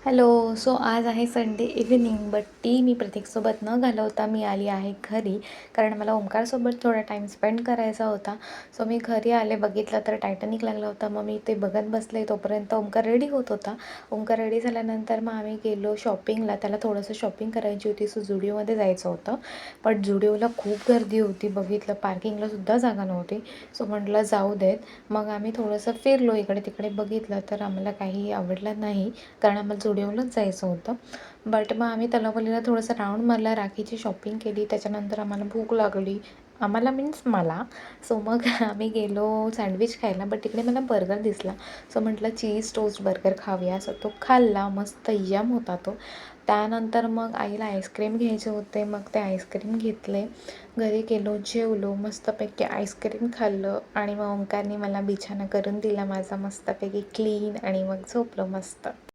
Hello. So आज आहे Sunday evening, but ती मी प्रतीकसोबत न घालवता मी आली आहे घरी. कारण मला ओंकारसोबत थोडा टाईम स्पेंड करायचा होता. सो मी घरी आले, बघितलं तर टायटॅनिक लागला होता. मग मी ते बघत बसले, तोपर्यंत ओंकार रेडी होत होता. ओंकार रेडी झाल्यानंतर मग आम्ही गेलो शॉपिंगला. त्याला थोडंसं शॉपिंग करायची होती, सो झुडिओमध्ये जायचं होतं. बट झुडिओला खूप गर्दी होती, बघितलं पार्किंगलासुद्धा जागा नव्हती. सो म्हटलं जाऊ देत. मग आम्ही थोडंसं फिरलो, इकडे तिकडे बघितलं, तर आम्हाला काही आवडलं नाही. कारण आम्हाला झुडिओलाच जायचं होतं. बट मग आम्ही तलावलीला थोडंसं राऊंड मारला, राखीची शॉपिंग केली. त्याच्यानंतर आम्हाला भूक लागली, आम्हाला मीन्स मला. सो मग आम्ही गेलो सँडविच खायला, बट तिकडे मला बर्गर दिसला. सो म्हटलं चीज टोस्ट बर्गर खाऊया. सो तो खाल्ला, मस्त यम होता तो. त्यानंतर मग आईला आईस्क्रीम घ्यायचे होते, मग ते आईस्क्रीम घेतले. घरी गेलो, जेवलो, मस्तपैकी आईस्क्रीम खाल्लं आणि मग ओंकारने मला बिछाना करून दिला माझा मस्तपैकी क्लीन आणि मग झोपलो मस्त.